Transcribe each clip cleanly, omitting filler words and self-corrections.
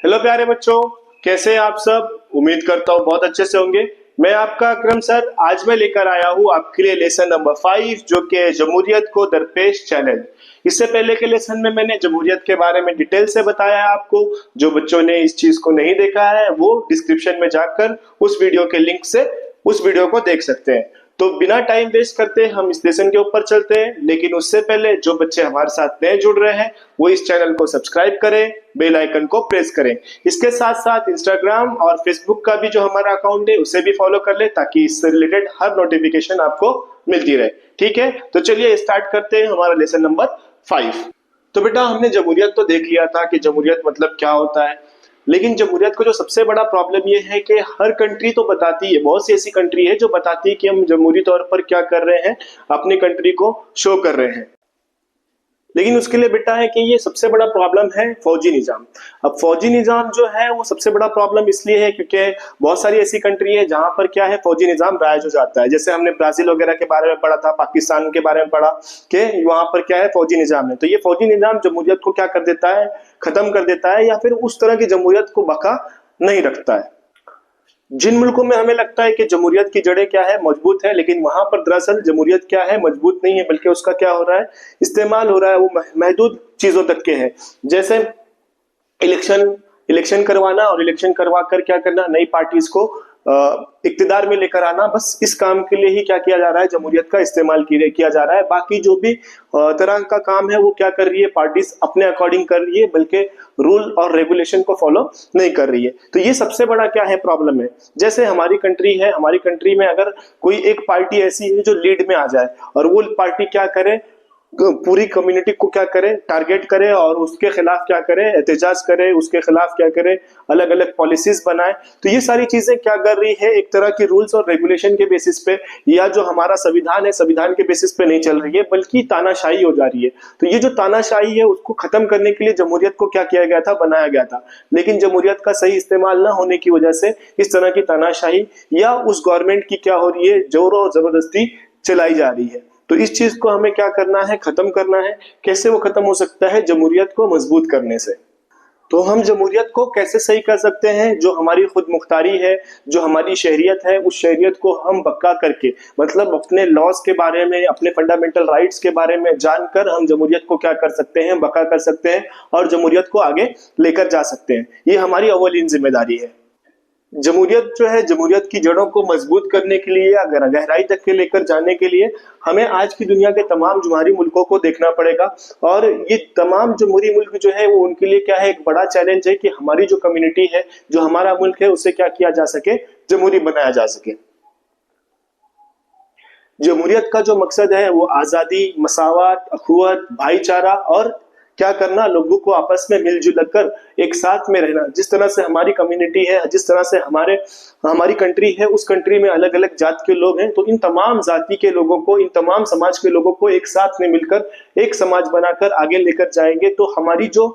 Hello प्यारे बच्चों, कैसे हैं आप सब। उम्मीद करता हूँ बहुत अच्छे से होंगे। मैं आपका अकरम सर आज मैं लेकर आया हूँ आपके लिए लेसन नंबर 5 जो कि है जमहूरियत को दरपेश चैलेंज। इससे पहले के लेसन में मैंने जमहूरियत के बारे में डिटेल से बताया है आपको। जो बच्चों ने इस चीज को नहीं देखा है वो डिस्क्रिप्शन में जाकर उस वीडियो के लिंक से उस वीडियो को देख सकते हैं। तो बिना टाइम वेस्ट करते हम इस लेसन के ऊपर चलते हैं, लेकिन उससे पहले जो बच्चे हमारे साथ नए जुड़ रहे हैं वो इस चैनल को सब्सक्राइब करें, बेल आइकन को प्रेस करें। इसके साथ साथ इंस्टाग्राम और फेसबुक का भी जो हमारा अकाउंट है उसे भी फॉलो कर ले ताकि इससे रिलेटेड हर नोटिफिकेशन आपको मिलती रहे। ठीक है, तो चलिए स्टार्ट करते हैं हमारा लेसन नंबर 5। तो बेटा हमने जमहूरियत तो देख लिया था कि जमहूरियत मतलब क्या होता है, लेकिन जमहूरियत को जो सबसे बड़ा प्रॉब्लम ये है कि हर कंट्री तो बताती है, बहुत सी ऐसी कंट्री है जो बताती है कि हम जमहूरी तौर पर क्या कर रहे हैं, अपनी कंट्री को शो कर रहे हैं। लेकिन उसके लिए बेटा है कि ये सबसे बड़ा प्रॉब्लम है फौजी निजाम। अब फौजी निजाम जो है वो सबसे बड़ा प्रॉब्लम इसलिए है क्योंकि बहुत सारी ऐसी कंट्री है जहां पर क्या है फौजी निजाम राइज हो जाता है। जैसे हमने ब्राजील वगैरह के बारे में पढ़ा था, पाकिस्तान के बारे में पढ़ा कि वहां पर क्या है फौजी निजाम है। तो ये फौजी निजाम जमहूरियत को क्या कर देता है, खत्म कर देता है या फिर उस तरह की जमहूरियत को बका नहीं रखता है। जिन मुल्कों में हमें लगता है कि जमहूरियत की जड़ें क्या है मजबूत है, लेकिन वहां पर दरअसल जमहूरियत क्या है मजबूत नहीं है, बल्कि उसका क्या हो रहा है इस्तेमाल हो रहा है वो महदूद चीजों तक के है। जैसे इलेक्शन इलेक्शन करवाना और इलेक्शन करवा कर क्या करना, नई पार्टीज को इक्तिदार में लेकर आना, बस इस काम के लिए ही क्या किया जा रहा है जमहूरियत का इस्तेमाल किया जा रहा है। बाकी जो भी तरह का काम है वो क्या कर रही है पार्टीज अपने अकॉर्डिंग कर रही है, बल्कि रूल और रेगुलेशन को फॉलो नहीं कर रही है। तो ये सबसे बड़ा क्या है प्रॉब्लम है। जैसे हमारी कंट्री है, हमारी कंट्री में अगर कोई एक पार्टी ऐसी है जो लीड में आ जाए और वो पार्टी क्या करे, पूरी कम्युनिटी को क्या करे टारगेट करे और उसके खिलाफ क्या करे एहतजाज करे, उसके खिलाफ क्या करे अलग अलग पॉलिसीज बनाए। तो ये सारी चीजें क्या कर रही है, एक तरह की रूल्स और रेगुलेशन के बेसिस पे या जो हमारा संविधान है संविधान के बेसिस पे नहीं चल रही है, बल्कि तानाशाही हो जा रही है। तो ये जो तानाशाही है उसको खत्म करने के लिए जमहूरियत को क्या किया गया था, बनाया गया था। लेकिन जमहूरियत का सही इस्तेमाल ना होने की वजह से इस तरह की तानाशाही या उस गवर्नमेंट की क्या हो रही है जोर और जबरदस्ती चलाई जा रही है। तो इस चीज को हमें क्या करना है, खत्म करना है। कैसे वो खत्म हो सकता है, जमहूरियत को मजबूत करने से। तो हम जमहूरियत को कैसे सही कर सकते हैं, जो हमारी खुद मुख्तारी है, जो हमारी शहरियत है, उस शहरियत को हम पक्का करके मतलब अपने लॉज के बारे में, अपने फंडामेंटल राइट्स के बारे में जानकर हम जमहूरियत को क्या कर सकते हैं, बका कर सकते हैं और जमहूरियत को आगे लेकर जा सकते हैं। ये हमारी अव्वलीन जिम्मेदारी है। जमहूरियत जो है, जमहूरियत की जड़ों को मजबूत करने के लिए, अगर गहराई तक के लेकर जाने के लिए हमें आज की दुनिया के तमाम जमहूरी मुल्कों को देखना पड़ेगा। और ये तमाम जमहूरी मुल्क जो है वो उनके लिए क्या है, एक बड़ा चैलेंज है कि हमारी जो कम्युनिटी है, जो हमारा मुल्क है, उसे क्या किया जा सके, जमहूरी बनाया जा सके। जमहूरियत का जो मकसद है वो आजादी, मसावत, अखुवत, भाईचारा और क्या करना, लोगों को आपस में मिलजुल कर एक साथ में रहना। जिस तरह से हमारी कम्युनिटी है, जिस तरह से हमारी कंट्री है, उस कंट्री में अलग अलग जात के लोग हैं, तो इन तमाम जाति के लोगों को, इन तमाम समाज के लोगों को एक साथ में मिलकर एक समाज बनाकर आगे लेकर जाएंगे तो हमारी जो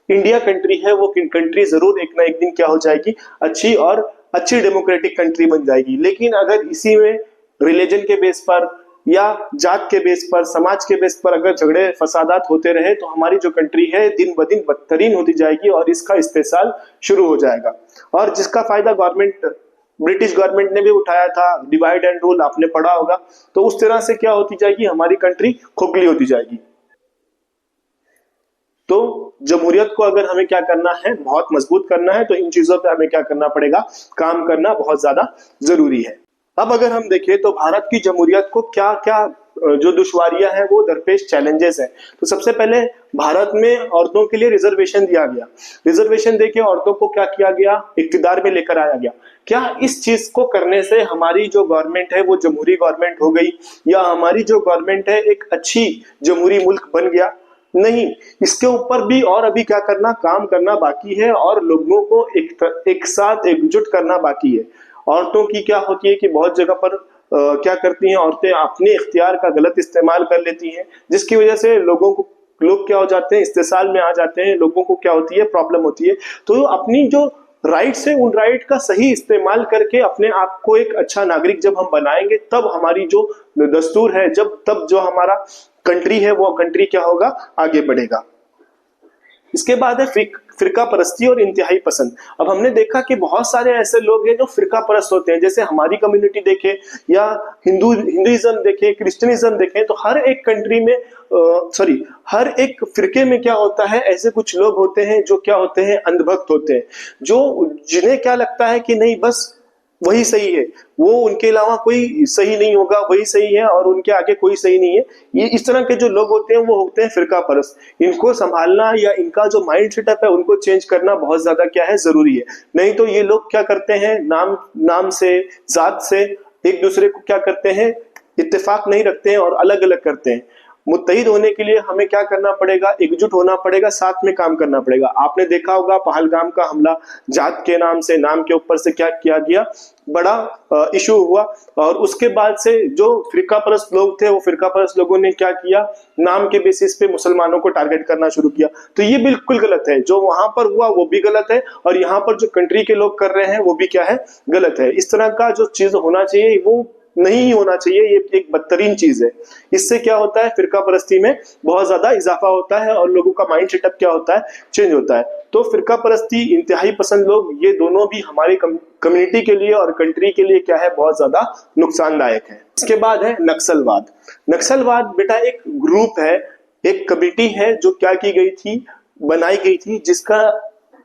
इंडिया कंट्री है वो कंट्री जरूर एक ना एक दिन क्या हो जाएगी, अच्छी और अच्छी डेमोक्रेटिक कंट्री बन जाएगी। लेकिन अगर इसी में रिलीजन के बेस पर या जात के बेस पर, समाज के बेस पर अगर झगड़े फसादात होते रहे तो हमारी जो कंट्री है दिन ब दिन बदतरीन होती जाएगी और इसका इस्तेसाल शुरू हो जाएगा। और जिसका फायदा ब्रिटिश गवर्नमेंट ने भी उठाया था, डिवाइड एंड रूल आपने पढ़ा होगा। तो उस तरह से क्या होती जाएगी, हमारी कंट्री खोखली होती जाएगी। तो जमहूरियत को अगर हमें क्या करना है, बहुत मजबूत करना है, तो इन चीजों पे हमें क्या करना पड़ेगा, काम करना बहुत ज्यादा जरूरी है। अब अगर हम देखें तो भारत की जमहूरियत को क्या क्या जो दुश्वारियां हैं वो दरपेश चैलेंजेस हैं। तो सबसे पहले भारत में औरतों के लिए रिजर्वेशन दिया गया। रिजर्वेशन देके औरतों को क्या किया गया, इक्तिदार में लेकर आया गया। क्या इस चीज को करने से हमारी जो गवर्नमेंट है वो जमहूरी गवर्नमेंट हो गई या हमारी जो गवर्नमेंट है एक अच्छी जमहूरी मुल्क बन गया? नहीं, इसके ऊपर भी और अभी क्या करना, काम करना बाकी है और लोगों को एक साथ एकजुट करना बाकी है। औरतों की क्या होती है कि बहुत जगह पर क्या करती हैं औरतें, अपने इख्तियार का गलत इस्तेमाल कर लेती हैं, जिसकी वजह से लोग क्या हो जाते हैं, इस्तेसाल में आ जाते हैं, लोगों को क्या होती है, प्रॉब्लम होती है। तो अपनी जो राइट्स है उन राइट का सही इस्तेमाल करके अपने आप को एक अच्छा नागरिक जब हम बनाएंगे तब हमारी जो दस्तूर है, तब जो हमारा कंट्री है वो कंट्री क्या होगा, आगे बढ़ेगा। इसके बाद है फिरका परस्ती और इंतहाई पसंद। अब हमने देखा कि बहुत सारे ऐसे लोग हैं जो फिरका परस्त होते हैं, जैसे हमारी कम्युनिटी देखे या हिंदुइज्म देखे, क्रिश्चियनिज्म देखे, तो हर एक कंट्री में हर एक फिरके में क्या होता है, ऐसे कुछ लोग होते हैं जो क्या होते हैं, अंधभक्त होते हैं, जो जिन्हें क्या लगता है कि नहीं बस वही सही है, वो उनके अलावा कोई सही नहीं होगा, वही सही है और उनके आगे कोई सही नहीं है। ये इस तरह के जो लोग होते हैं वो होते हैं फिरका परस्त। इनको संभालना या इनका जो माइंड सेटअप है उनको चेंज करना बहुत ज्यादा क्या है, जरूरी है। नहीं तो ये लोग क्या करते हैं, नाम से, जात से एक दूसरे को क्या करते हैं, इत्तेफाक नहीं रखते हैं और अलग अलग करते हैं। मुत्तहिद होने के लिए हमें क्या करना पड़ेगा, एकजुट होना पड़ेगा, साथ में काम करना पड़ेगा। आपने देखा होगा पहलगाम का हमला जात के नाम से, नाम के ऊपर से क्या किया गया, बड़ा इशू हुआ। और उसके बाद से जो फिरका परस्त लोग थे, वो फिरका परस्त लोगों ने क्या किया, नाम के बेसिस पे मुसलमानों को टारगेट करना शुरू किया। तो ये बिल्कुल गलत है, जो वहां पर हुआ वो भी गलत है और यहाँ पर जो कंट्री के लोग कर रहे हैं वो भी क्या है, गलत है। इस तरह का जो चीज होना चाहिए वो नहीं होना चाहिए, ये एक बदतरीन चीज है। इससे क्या होता है, फिरका परस्ती में बहुत ज्यादा इजाफा होता है और लोगों का माइंड सेटअप क्या होता है, चेंज होता है। तो फिरका परस्ती, इंतहाई पसंद लोग, ये दोनों भी हमारी कम्युनिटी के लिए और कंट्री के लिए क्या है, बहुत ज्यादा नुकसानदायक है। इसके बाद है नक्सलवाद। नक्सलवाद बेटा एक ग्रुप है, एक कमेटी है जो क्या की गई थी, बनाई गई थी, जिसका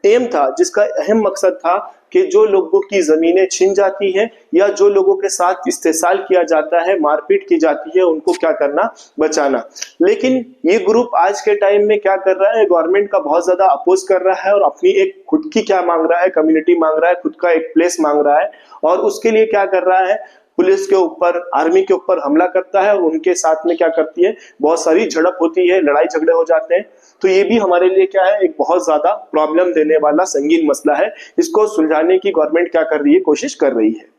एम था, जिसका अहम मकसद था कि जो लोगों की जमीनें छिन जाती हैं या जो लोगों के साथ इस्तेसाल किया जाता है, मारपीट की जाती है, उनको क्या करना, बचाना। लेकिन ये ग्रुप आज के टाइम में क्या कर रहा है, गवर्नमेंट का बहुत ज्यादा अपोज कर रहा है और अपनी एक खुद की क्या मांग रहा है, कम्युनिटी मांग रहा है, खुद का एक प्लेस मांग रहा है। और उसके लिए क्या कर रहा है, पुलिस के ऊपर, आर्मी के ऊपर हमला करता है और उनके साथ में क्या करती है, बहुत सारी झड़प होती है, लड़ाई झगड़े हो जाते हैं। तो ये भी हमारे लिए क्या है, एक बहुत ज्यादा प्रॉब्लम देने वाला संगीन मसला है। इसको सुलझाने की गवर्नमेंट क्या कर रही है, कोशिश कर रही है।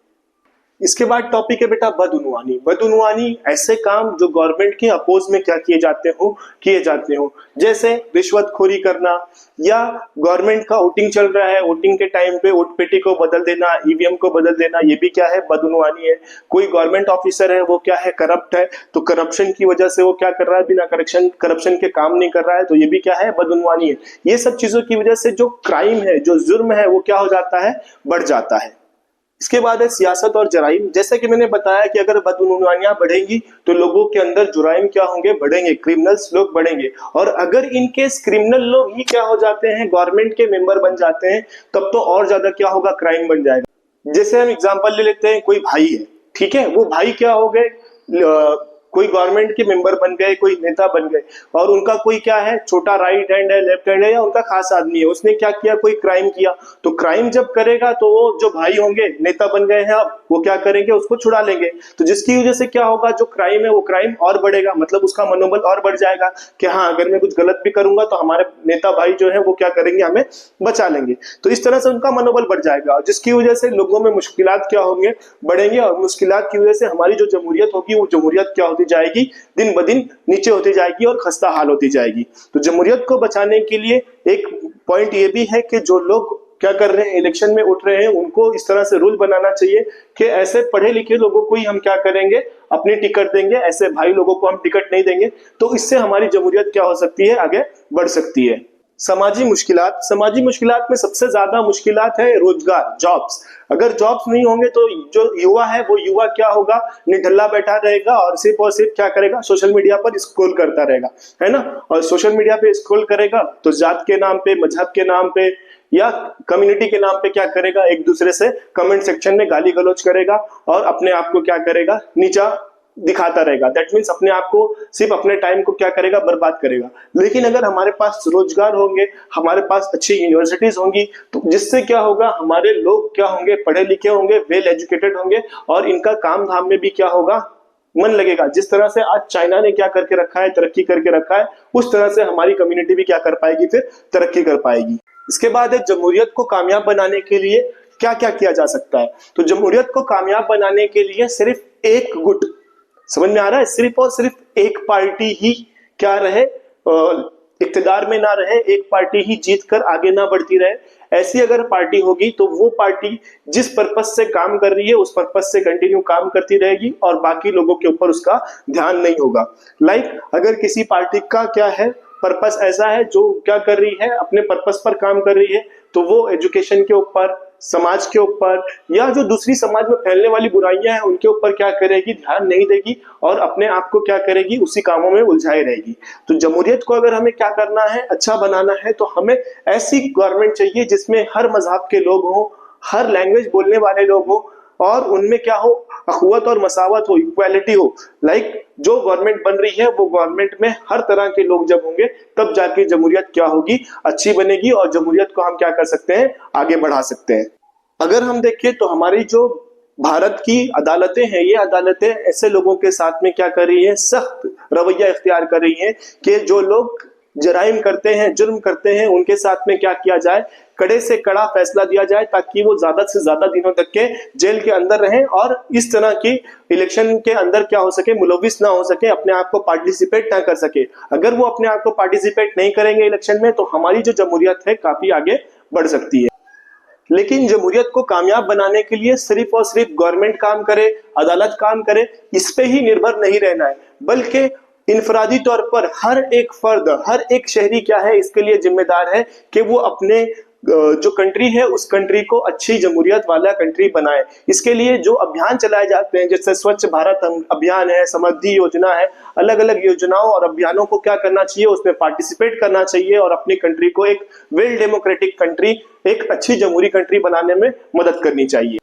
इसके बाद टॉपिक है बेटा बदउनवानी। बदउनवानी ऐसे काम जो गवर्नमेंट के अपोज में क्या किए जाते हो, जैसे रिश्वतखोरी करना या गवर्नमेंट का वोटिंग चल रहा है, वोटिंग के टाइम पे वोट पेटी को बदल देना, ईवीएम को बदल देना, ये भी क्या है, बदउनवानी है। कोई गवर्नमेंट ऑफिसर है वो क्या है, करप्ट है, तो करप्शन की वजह से वो क्या कर रहा है, बिना करप्शन के काम नहीं कर रहा है, तो ये भी क्या है, बदउनवानी है। ये सब चीजों की वजह से जो क्राइम है, जो जुर्म है, वो क्या हो जाता है, बढ़ जाता है। इसके बाद है सियासत और जराइम। जैसे कि मैंने बताया कि अगर बदउनवानियां बढ़ेंगी तो लोगों के अंदर जुराइम क्या होंगे, बढ़ेंगे, क्रिमिनल्स लोग बढ़ेंगे। और अगर इनकेस क्रिमिनल लोग ही क्या हो जाते हैं, गवर्नमेंट के मेंबर बन जाते हैं, तब तो और ज्यादा क्या होगा, क्राइम बन जाएगा। जैसे हम एग्जांपल ले लेते हैं, कोई भाई है, ठीक है, वो भाई क्या हो गए, कोई गवर्नमेंट के मेंबर बन गए, कोई नेता बन गए, और उनका कोई क्या है, छोटा राइट हैंड है, लेफ्ट हैंड है, या उनका खास आदमी है, उसने क्या किया, कोई क्राइम किया। तो क्राइम जब करेगा तो वो जो भाई होंगे, नेता बन गए हैं अब, वो क्या करेंगे, उसको छुड़ा लेंगे। तो जिसकी वजह से क्या होगा, जो क्राइम है वो क्राइम और बढ़ेगा, मतलब उसका मनोबल और बढ़ जाएगा कि हाँ, अगर मैं कुछ गलत भी करूंगा तो हमारे नेता भाई जो है वो क्या करेंगे, हमें बचा लेंगे। तो इस तरह से उनका मनोबल बढ़ जाएगा, जिसकी वजह से लोगों में मुश्किलात क्या होंगे, बढ़ेंगे, और मुश्किलात की वजह से हमारी जो जमहूरियत होगी, वो जमहूरियत क्या होती जाएगी, दिन ब दिन नीचे होती जाएगी और खस्ता हाल होती जाएगी। तो जमहूरियत को बचाने के लिए एक पॉइंट ये भी है कि जो लोग क्या कर रहे हैं, इलेक्शन में उठ रहे हैं, उनको इस तरह से रूल बनाना चाहिए कि ऐसे पढ़े लिखे लोगों को ही हम क्या करेंगे, अपनी टिकट देंगे, ऐसे भाई लोगों को हम टिकट नहीं देंगे। तो इससे हमारी जमहूरियत क्या हो सकती है, आगे बढ़ सकती है। समाजी मुश्किलात में सबसे ज्यादा मुश्किलात है रोजगार, जॉब्स। अगर जॉब्स नहीं होंगे तो जो युवा है वो युवा क्या होगा, निठल्ला बैठा रहेगा और सिर्फ क्या करेगा, सोशल मीडिया पर स्क्रॉल करता रहेगा, है ना। और सोशल मीडिया पे स्क्रॉल करेगा तो जात के नाम पे, मजहब के नाम पे या कम्युनिटी के नाम पे क्या करेगा, एक दूसरे से कमेंट सेक्शन में गाली गलौज करेगा और अपने आप को क्या करेगा, नीचा दिखाता रहेगा। दैट मीन्स अपने आप को, सिर्फ अपने टाइम को क्या करेगा, बर्बाद करेगा। लेकिन अगर हमारे पास रोजगार होंगे, हमारे पास अच्छी यूनिवर्सिटीज होंगी, तो जिससे क्या होगा, हमारे लोग क्या होंगे, पढ़े लिखे होंगे, वेल एजुकेटेड होंगे और इनका काम धाम में भी क्या होगा, मन लगेगा। जिस तरह से आज चाइना ने क्या करके रखा है, तरक्की करके रखा है, उस तरह से हमारी कम्युनिटी भी क्या कर पाएगी, फिर तरक्की कर पाएगी। इसके बाद है जमहूरियत को कामयाब बनाने के लिए क्या क्या किया जा सकता है। तो जमहूरियत को कामयाब बनाने के लिए सिर्फ एक गुट, समझ में आ रहा है, सिर्फ और सिर्फ एक पार्टी ही क्या रहे, इक्तदार में ना रहे, एक पार्टी ही जीत कर आगे ना बढ़ती रहे। ऐसी अगर पार्टी होगी तो वो पार्टी जिस पर्पस से काम कर रही है उस पर्पस से कंटिन्यू काम करती रहेगी और बाकी लोगों के ऊपर उसका ध्यान नहीं होगा। लाइक अगर किसी पार्टी का क्या है, पर्पस ऐसा है जो क्या कर रही है, अपने पर्पस पर काम कर रही है, तो वो एजुकेशन के ऊपर, समाज के ऊपर, या जो दूसरी समाज में फैलने वाली बुराइयां हैं उनके ऊपर क्या करेगी, ध्यान नहीं देगी और अपने आप को क्या करेगी, उसी कामों में उलझाई रहेगी। तो जमहूरियत को अगर हमें क्या करना है, अच्छा बनाना है, तो हमें ऐसी गवर्नमेंट चाहिए जिसमें हर मजहब के लोग हों, हर लैंग्वेज बोलने वाले लोग हों, और उनमें क्या हो, अखुवत और मसावत हो, इक्वालिटी हो। लाइक जो गवर्नमेंट बन रही है वो गवर्नमेंट में हर तरह के लोग जब होंगे तब जाके जमहूरियत क्या होगी, अच्छी बनेगी, और जमहूरियत को हम क्या कर सकते हैं, आगे बढ़ा सकते हैं। अगर हम देखें तो हमारी जो भारत की अदालतें हैं, ये अदालतें ऐसे लोगों के साथ में क्या कर रही है, सख्त रवैया इख्तियार कर रही है कि जो लोग जराइम करते हैं, जुर्म करते हैं, उनके साथ में क्या किया जाए, कड़े से कड़ा फैसला दिया जाए ताकि वो ज्यादा से ज्यादा दिनों तक के जेल के अंदर रहें और इस तरह की इलेक्शन के अंदर क्या हो सके, मुलविस ना हो सके, अपने आप को पार्टिसिपेट ना कर सके। अगर वो अपने आप को पार्टिसिपेट नहीं करेंगे इलेक्शन में, तो हमारी जो जमहूरियत है काफी आगे बढ़ सकती है। लेकिन जमहूरियत को कामयाब बनाने के लिए सिर्फ और सिर्फ गवर्नमेंट काम करे, अदालत काम करे, इस पे ही निर्भर नहीं रहना है, बल्कि इनफरादी तौर पर हर एक फर्द, हर एक शहरी क्या है, इसके लिए जिम्मेदार है कि वो अपने जो कंट्री है उस कंट्री को अच्छी जमहूरियत वाला कंट्री बनाए। इसके लिए जो अभियान चलाए जाते हैं, जैसे स्वच्छ भारत अभियान है, समृद्धि योजना है, अलग अलग योजनाओं और अभियानों को क्या करना चाहिए, उसमें पार्टिसिपेट करना चाहिए और अपनी कंट्री को एक वेल डेमोक्रेटिक कंट्री, एक अच्छी जमहूरी कंट्री बनाने में मदद करनी चाहिए।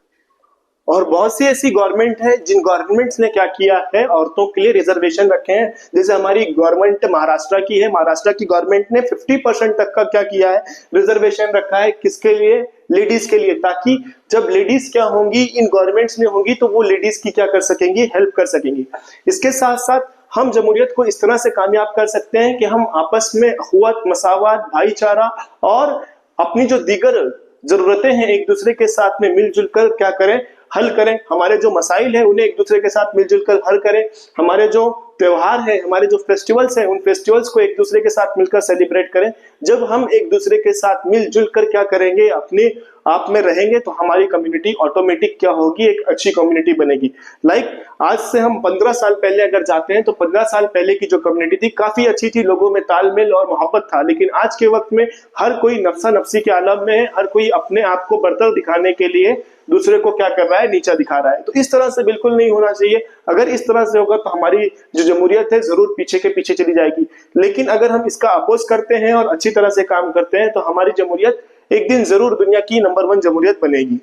और बहुत सी ऐसी गवर्नमेंट है जिन गवर्नमेंट्स ने क्या किया है, औरतों के लिए रिजर्वेशन रखे हैं। जैसे हमारी गवर्नमेंट महाराष्ट्र की है, महाराष्ट्र की गवर्नमेंट ने 50% तक का क्या किया है, रिजर्वेशन रखा है। किसके लिए, लेडीज के लिए, ताकि जब लेडीज क्या होंगी, इन गवर्नमेंट्स में होंगी, तो वो लेडीज की क्या कर सकेंगी, हेल्प कर सकेंगी। इसके साथ साथ हम जमहूरियत को इस तरह से कामयाब कर सकते हैं कि हम आपस में अखुवत, मसावत, भाईचारा और अपनी जो दीगर जरूरतें हैं एक दूसरे के साथ में मिलजुल कर क्या करें, हल करें। हमारे जो मसाइल हैं उन्हें एक दूसरे के साथ मिलजुल कर हल करें। हमारे जो त्योहार है, हमारे जो फेस्टिवल्स हैं, उन फेस्टिवल्स को एक दूसरे के साथ मिलकर सेलिब्रेट करें। जब हम एक दूसरे के साथ मिलजुल कर क्या करेंगे, अपने आप में रहेंगे, तो हमारी कम्युनिटी ऑटोमेटिक क्या होगी, एक अच्छी कम्युनिटी बनेगी। लाइक आज से हम 15 साल पहले अगर जाते हैं तो 15 साल पहले की जो कम्युनिटी थी काफी अच्छी थी, लोगों में तालमेल और मोहब्बत था। लेकिन आज के वक्त में हर कोई नफ्सा नफ्सी के आलम में है, हर कोई अपने आप को बर्तर दिखाने के लिए दूसरे को क्या कर रहा है, नीचा दिखा रहा है। तो इस तरह से बिल्कुल नहीं होना चाहिए। अगर इस तरह से होगा तो हमारी जो जमहूरियत है जरूर पीछे के पीछे चली जाएगी। लेकिन अगर हम इसका अपोज करते हैं और अच्छी तरह से काम करते हैं तो हमारी जमहूरियत एक दिन जरूर दुनिया की नंबर 1 जमहूरियत बनेगी।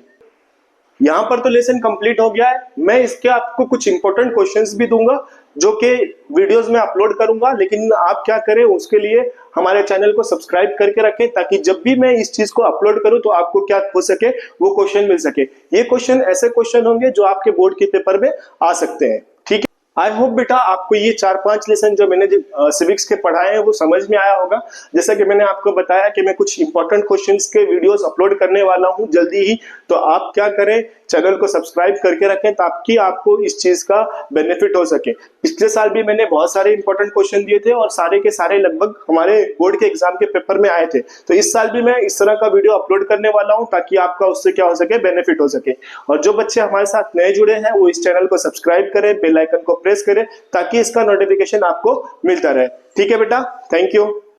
यहाँ पर तो लेसन कंप्लीट हो गया है। मैं इसके आपको कुछ इंपॉर्टेंट क्वेश्चंस भी दूंगा जो कि वीडियोस में अपलोड करूंगा, लेकिन आप क्या करें, उसके लिए हमारे चैनल को सब्सक्राइब करके रखें ताकि जब भी मैं इस चीज को अपलोड करूं तो आपको क्या हो सके, वो क्वेश्चन मिल सके। ये क्वेश्चन ऐसे क्वेश्चन होंगे जो आपके बोर्ड के पेपर में आ सकते हैं। ठीक है, आई होप बेटा आपको ये 4-5 लेसन जो मैंने सिविक्स के पढ़ाए हैं वो समझ में आया होगा। जैसा कि मैंने आपको बताया कि मैं कुछ इंपॉर्टेंट क्वेश्चंस के वीडियोस अपलोड करने वाला हूं जल्दी ही, तो आप क्या करें, चैनल को सब्सक्राइब करके रखें ताकि आपको इस चीज का बेनिफिट हो सके। पिछले साल भी मैंने बहुत सारे इंपॉर्टेंट क्वेश्चन दिए थे और सारे के सारे लगभग हमारे बोर्ड के एग्जाम के पेपर में आए थे। तो इस साल भी मैं इस तरह का वीडियो अपलोड करने वाला हूं ताकि आपका उससे क्या हो सके, बेनिफिट हो सके। और जो बच्चे हमारे साथ नए जुड़े हैं वो इस चैनल को सब्सक्राइब करें, बेल आइकन को प्रेस करें ताकि इसका नोटिफिकेशन आपको मिलता रहे। ठीक है बेटा, थैंक यू।